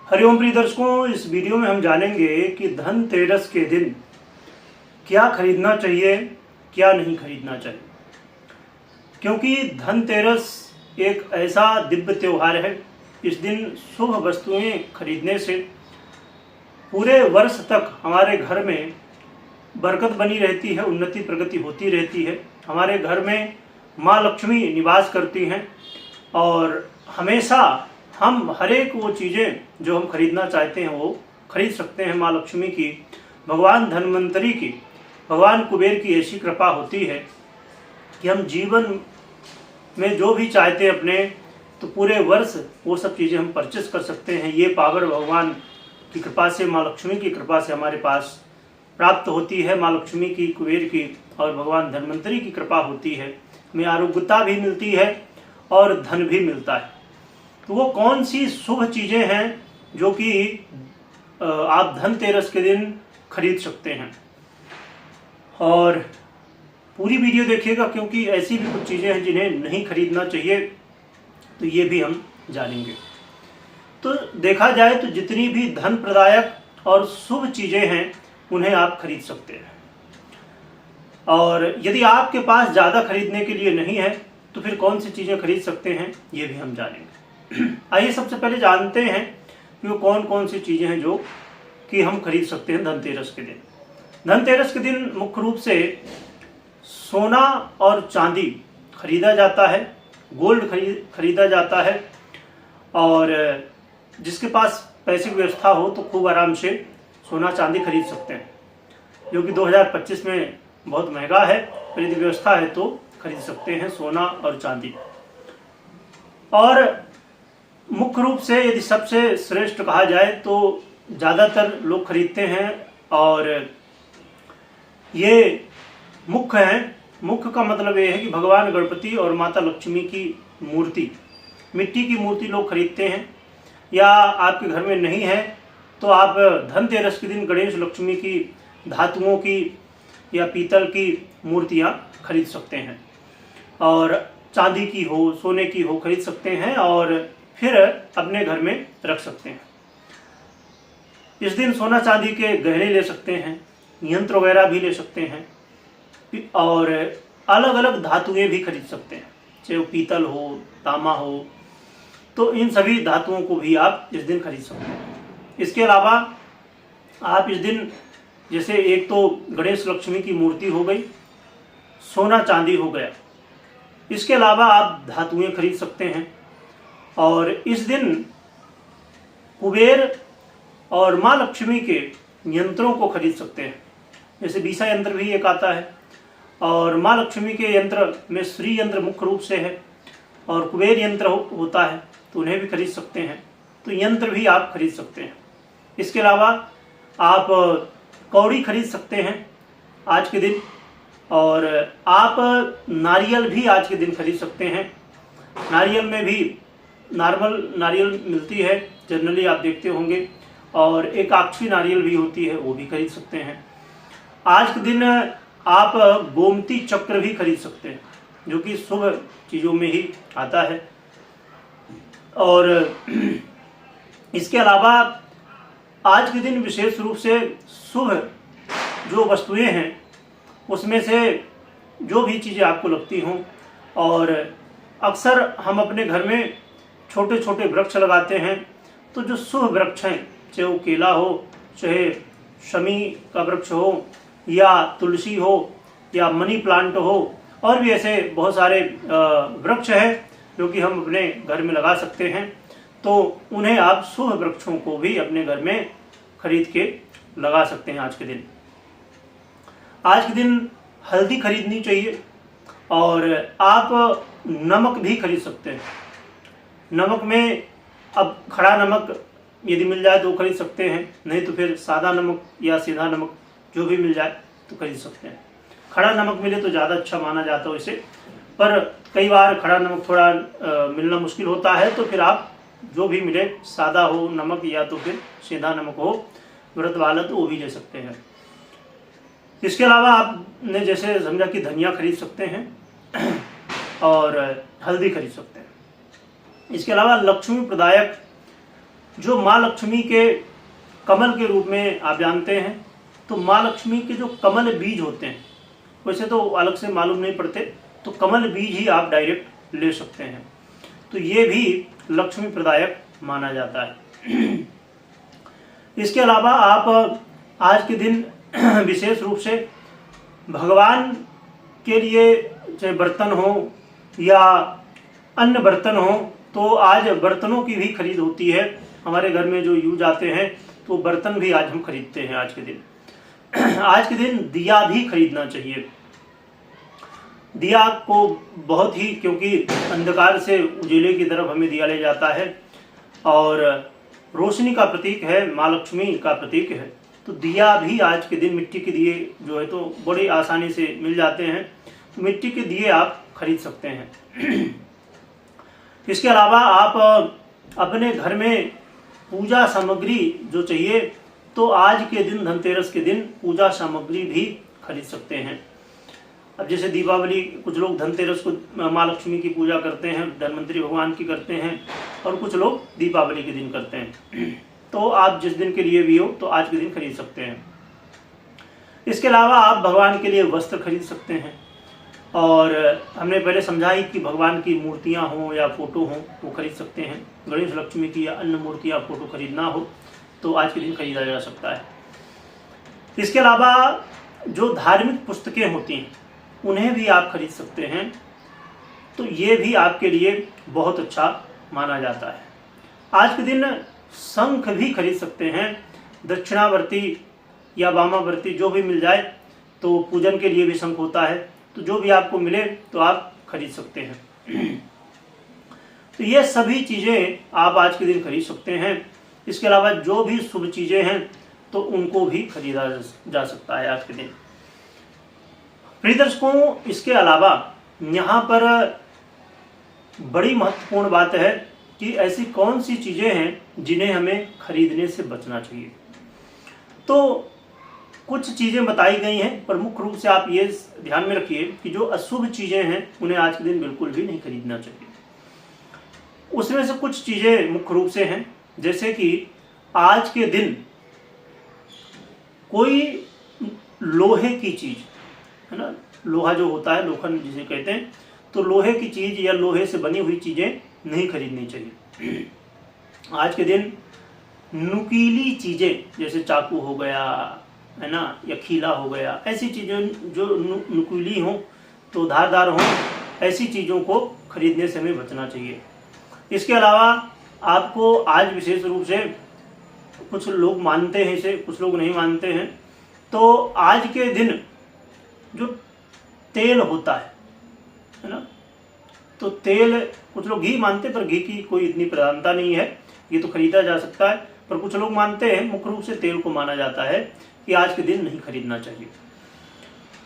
हरिओम प्रिय दर्शकों, इस वीडियो में हम जानेंगे कि धनतेरस के दिन क्या खरीदना चाहिए, क्या नहीं खरीदना चाहिए। क्योंकि धनतेरस एक ऐसा दिव्य त्यौहार है। इस दिन शुभ वस्तुएं खरीदने से पूरे वर्ष तक हमारे घर में बरकत बनी रहती है, उन्नति प्रगति होती रहती है। हमारे घर में माँ लक्ष्मी निवास करती हैं और हमेशा हम हर एक वो चीज़ें जो हम खरीदना चाहते हैं वो खरीद सकते हैं। माँ लक्ष्मी की, भगवान धन्वंतरी की, भगवान कुबेर की ऐसी कृपा होती है कि हम जीवन में जो भी चाहते हैं अपने, तो पूरे वर्ष वो सब चीज़ें हम परचेस कर सकते हैं। ये पावर भगवान की कृपा से, माँ लक्ष्मी की कृपा से हमारे पास प्राप्त होती है। माँ लक्ष्मी की, कुबेर की और भगवान धन्वंतरी की कृपा होती है। हमें आरोग्यता भी मिलती है और धन भी मिलता है। तो वो कौन सी शुभ चीज़ें हैं जो कि आप धनतेरस के दिन खरीद सकते हैं। और पूरी वीडियो देखिएगा, क्योंकि ऐसी भी कुछ चीज़ें हैं जिन्हें नहीं खरीदना चाहिए, तो ये भी हम जानेंगे। तो देखा जाए तो जितनी भी धन प्रदायक और शुभ चीज़ें हैं उन्हें आप खरीद सकते हैं। और यदि आपके पास ज़्यादा खरीदने के लिए नहीं है तो फिर कौन सी चीज़ें खरीद सकते हैं, ये भी हम जानेंगे। आइए सबसे पहले जानते हैं कि वो कौन कौन सी चीज़ें हैं जो कि हम खरीद सकते हैं धनतेरस के दिन। धनतेरस के दिन मुख्य रूप से सोना और चांदी खरीदा जाता है, गोल्ड खरीदा जाता है। और जिसके पास पैसे की व्यवस्था हो तो खूब आराम से सोना चांदी खरीद सकते हैं, जो कि 2025 में बहुत महंगा है। पर यदि व्यवस्था है तो खरीद सकते हैं सोना और चांदी। और मुख्य रूप से यदि सबसे श्रेष्ठ कहा जाए तो ज़्यादातर लोग खरीदते हैं और ये मुख्य हैं। मुख्य का मतलब ये है कि भगवान गणपति और माता लक्ष्मी की मूर्ति, मिट्टी की मूर्ति लोग खरीदते हैं। या आपके घर में नहीं है तो आप धनतेरस के दिन गणेश लक्ष्मी की धातुओं की या पीतल की मूर्तियाँ खरीद सकते हैं। और चांदी की हो, सोने की हो, खरीद सकते हैं और फिर अपने घर में रख सकते हैं। इस दिन सोना चांदी के गहने ले सकते हैं, यंत्र वगैरह भी ले सकते हैं और अलग अलग धातुएं भी खरीद सकते हैं, चाहे वो पीतल हो, तांबा हो। तो इन सभी धातुओं को भी आप इस दिन खरीद सकते हैं। इसके अलावा आप इस दिन, जैसे एक तो गणेश लक्ष्मी की मूर्ति हो गई, सोना चांदी हो गया, इसके अलावा आप धातुएं खरीद सकते हैं। और इस दिन कुबेर और माँ लक्ष्मी के यंत्रों को खरीद सकते हैं। जैसे बीसा यंत्र भी एक आता है और माँ लक्ष्मी के यंत्र में श्री यंत्र मुख्य रूप से है और कुबेर यंत्र होता है, तो उन्हें भी खरीद सकते हैं। तो यंत्र भी आप खरीद सकते हैं। इसके अलावा आप कौड़ी खरीद सकते हैं आज के दिन, और आप नारियल भी आज के दिन खरीद सकते हैं। नारियल में भी नॉर्मल नारियल मिलती है, जनरली आप देखते होंगे, और एक आक्षी नारियल भी होती है, वो भी खरीद सकते हैं। आज के दिन आप गोमती चक्र भी खरीद सकते हैं, जो कि शुभ चीज़ों में ही आता है। और इसके अलावा आज के दिन विशेष रूप से शुभ जो वस्तुएं हैं उसमें से जो भी चीज़ें आपको लगती हों, और अक्सर हम अपने घर में छोटे छोटे वृक्ष लगाते हैं। तो जो शुभ वृक्ष हैं, चाहे वो केला हो, चाहे शमी का वृक्ष हो, या तुलसी हो, या मनी प्लांट हो, और भी ऐसे बहुत सारे वृक्ष हैं जो कि हम अपने घर में लगा सकते हैं। तो उन्हें आप शुभ वृक्षों को भी अपने घर में खरीद के लगा सकते हैं। आज के दिन हल्दी खरीदनी चाहिए और आप नमक भी खरीद सकते हैं। नमक में अब खड़ा नमक यदि मिल जाए तो खरीद सकते हैं, नहीं तो फिर सादा नमक या सीधा नमक जो भी मिल जाए तो खरीद सकते हैं। खड़ा नमक मिले तो ज़्यादा अच्छा माना जाता है इसे, पर कई बार खड़ा नमक थोड़ा मिलना मुश्किल होता है, तो फिर आप जो भी मिले, सादा हो नमक या तो फिर सीधा नमक हो व्रत वाला, तो वो भी ले सकते हैं। इसके अलावा आपने जैसे समझा कि धनिया खरीद सकते हैं और हल्दी खरीद सकते हैं। इसके अलावा लक्ष्मी प्रदायक जो माँ लक्ष्मी के कमल के रूप में आप जानते हैं, तो माँ लक्ष्मी के जो कमल बीज होते हैं, वैसे तो अलग से मालूम नहीं पड़ते, तो कमल बीज ही आप डायरेक्ट ले सकते हैं, तो ये भी लक्ष्मी प्रदायक माना जाता है। इसके अलावा आप आज के दिन विशेष रूप से भगवान के लिए चाहे बर्तन हो या अन्य बर्तन हो, तो आज बर्तनों की भी खरीद होती है। हमारे घर में जो यूज आते हैं तो बर्तन भी आज हम खरीदते हैं आज के दिन। आज के दिन दिया भी खरीदना चाहिए। दिया को बहुत ही, क्योंकि अंधकार से उजेले की तरफ हमें दिया ले जाता है और रोशनी का प्रतीक है, माँ लक्ष्मी का प्रतीक है, तो दिया भी आज के दिन मिट्टी के दिए जो है तो बड़ी आसानी से मिल जाते हैं, तो मिट्टी के दिए आप खरीद सकते हैं। इसके अलावा आप अपने घर में पूजा सामग्री जो चाहिए, तो आज के दिन धनतेरस के दिन पूजा सामग्री भी खरीद सकते हैं। अब जैसे दीपावली, कुछ लोग धनतेरस को माँ लक्ष्मी की पूजा करते हैं, धन्वंतरी भगवान की करते हैं, और कुछ लोग दीपावली के दिन करते हैं, तो आप जिस दिन के लिए भी हो तो आज के दिन खरीद सकते हैं। इसके अलावा आप भगवान के लिए वस्त्र खरीद सकते हैं, और हमने पहले समझा ही कि भगवान की मूर्तियां हों या फोटो हों वो खरीद सकते हैं। गणेश लक्ष्मी की या अन्य मूर्तियां फोटो खरीदना हो तो आज के दिन खरीदा जा सकता है। इसके अलावा जो धार्मिक पुस्तकें होती हैं उन्हें भी आप खरीद सकते हैं, तो ये भी आपके लिए बहुत अच्छा माना जाता है। आज के दिन शंख भी खरीद सकते हैं, दक्षिणावर्ती या वामावर्ती जो भी मिल जाए, तो पूजन के लिए भी शंख होता है, तो जो भी आपको मिले तो आप खरीद सकते हैं। तो ये सभी चीज़ें आप आज के दिन खरीद सकते हैं। इसके अलावा जो भी शुभ चीज़ें हैं तो उनको भी खरीदा जा सकता है आज के दिन। प्रिय दर्शकों, इसके अलावा यहाँ पर बड़ी महत्वपूर्ण बात है कि ऐसी कौन सी चीज़ें हैं जिन्हें हमें खरीदने से बचना चाहिए। तो कुछ चीज़ें बताई गई हैं, पर मुख्य रूप से आप ये ध्यान में रखिए कि जो अशुभ चीज़ें हैं उन्हें आज के दिन बिल्कुल भी नहीं खरीदना चाहिए। उसमें से कुछ चीज़ें मुख्य रूप से हैं, जैसे कि आज के दिन कोई लोहे की चीज़ है ना, लोहा जो होता है, लोखंड जिसे कहते हैं, तो लोहे की चीज़ या लोहे से बनी हुई चीज़ें नहीं खरीदनी चाहिए। आज के दिन नुकीली चीज़ें जैसे चाकू हो गया है ना, या खीला हो गया, ऐसी चीज़ें जो नुकीली हों तो धारदार हों, ऐसी चीज़ों को खरीदने से हमें बचना चाहिए। इसके अलावा आपको आज विशेष रूप से, कुछ लोग मानते हैं इसे, कुछ लोग नहीं मानते हैं, तो आज के दिन जो तेल होता है ना, तो तेल कुछ लोग घी मानते हैं, पर घी की कोई इतनी प्रधानता नहीं है, ये तो खरीदा जा सकता है, पर कुछ लोग मानते हैं मुख्य रूप से तेल को माना जाता है कि आज के दिन नहीं खरीदना चाहिए।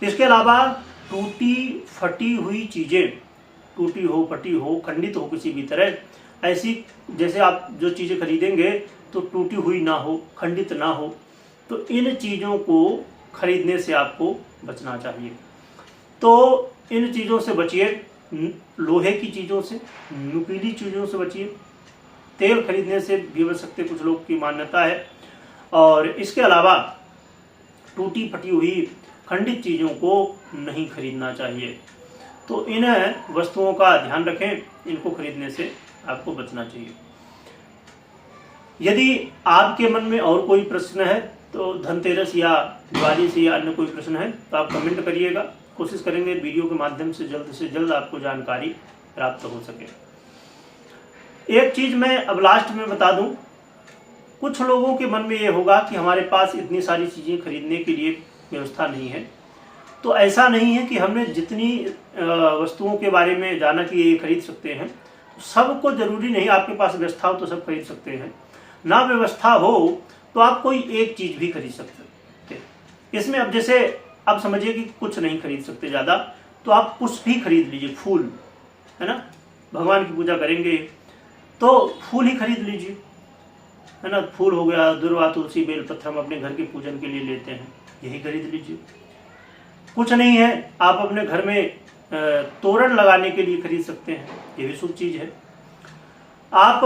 इसके अलावा टूटी फटी हुई चीज़ें, टूटी हो, फटी हो, खंडित हो किसी भी तरह, ऐसी जैसे आप जो चीज़ें खरीदेंगे तो टूटी हुई ना हो, खंडित ना हो, तो इन चीज़ों को खरीदने से आपको बचना चाहिए। तो इन चीज़ों से बचिए, लोहे की चीज़ों से, नुकीली चीज़ों से बचिए, तेल खरीदने से भी बच सकते, कुछ लोग की मान्यता है। और इसके अलावा टूटी फटी हुई खंडित चीज़ों को नहीं खरीदना चाहिए। तो इन वस्तुओं का ध्यान रखें, इनको खरीदने से आपको बचना चाहिए। यदि आपके मन में और कोई प्रश्न है, तो धनतेरस या दिवाली से या अन्य कोई प्रश्न है तो आप कमेंट करिएगा, कोशिश करेंगे वीडियो के माध्यम से जल्द आपको जानकारी प्राप्त हो सके। एक चीज़ मैं अब लास्ट में बता दूं, कुछ लोगों के मन में ये होगा कि हमारे पास इतनी सारी चीज़ें खरीदने के लिए व्यवस्था नहीं है। तो ऐसा नहीं है कि हमने जितनी वस्तुओं के बारे में जाना कि ये खरीद सकते हैं, सबको जरूरी नहीं, आपके पास व्यवस्था हो तो सब खरीद सकते हैं, ना व्यवस्था हो तो आप कोई एक चीज़ भी खरीद सकते हैं। इसमें अब जैसे आप समझिए कि कुछ नहीं खरीद सकते ज़्यादा, तो आप पुष्प ही खरीद लीजिए, फूल है ना, भगवान की पूजा करेंगे तो फूल ही खरीद लीजिए, है ना। फूल हो गया, दुर्वा, तुलसी, बेलपत्र हम अपने घर के पूजन के लिए लेते हैं, यही खरीद लीजिए। कुछ नहीं है, आप अपने घर में तोरण लगाने के लिए खरीद सकते हैं, ये भी शुभ चीज़ है। आप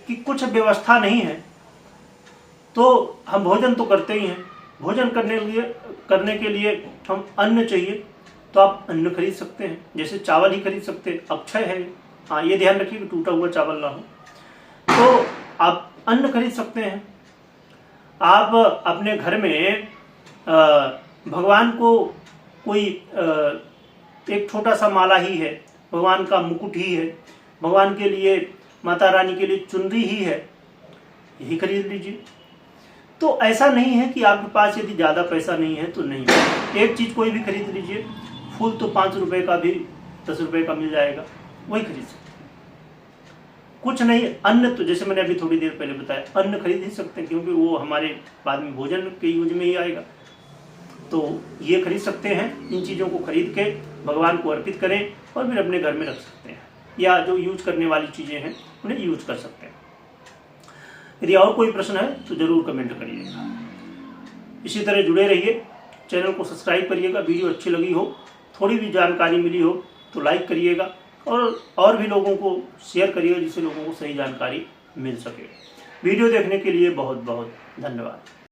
कि कुछ व्यवस्था नहीं है तो हम भोजन तो करते ही हैं। भोजन करने के लिए हम अन्न चाहिए, तो आप अन्न खरीद सकते हैं, जैसे चावल ही खरीद सकते हैं, अक्षय है। हाँ, ये ध्यान रखिए कि टूटा हुआ चावल ना हो। तो आप अन्न खरीद सकते हैं। आप अपने घर में भगवान को कोई एक छोटा सा माला ही है, भगवान का मुकुट ही है, भगवान के लिए, माता रानी के लिए चुनरी ही है, यही खरीद लीजिए। तो ऐसा नहीं है कि आपके पास यदि ज़्यादा पैसा नहीं है तो नहीं, एक चीज़ कोई भी खरीद लीजिए। फूल तो 5 रुपए का भी 10 रुपए का मिल जाएगा, वही खरीद सकते हैं। कुछ नहीं, अन्न तो जैसे मैंने अभी थोड़ी देर पहले बताया, अन्न खरीद ही सकते हैं, क्योंकि वो हमारे बाद में भोजन के यूज में ही आएगा। तो ये खरीद सकते हैं। इन चीज़ों को खरीद के भगवान को अर्पित करें और फिर अपने घर में रख सकते हैं, या जो यूज करने वाली चीज़ें हैं उन्हें यूज कर सकते हैं। यदि और कोई प्रश्न है तो ज़रूर कमेंट करिएगा। इसी तरह जुड़े रहिए, चैनल को सब्सक्राइब करिएगा। वीडियो अच्छी लगी हो, थोड़ी भी जानकारी मिली हो तो लाइक करिएगा, और भी लोगों को शेयर करिएगा, जिससे लोगों को सही जानकारी मिल सके। वीडियो देखने के लिए बहुत बहुत धन्यवाद।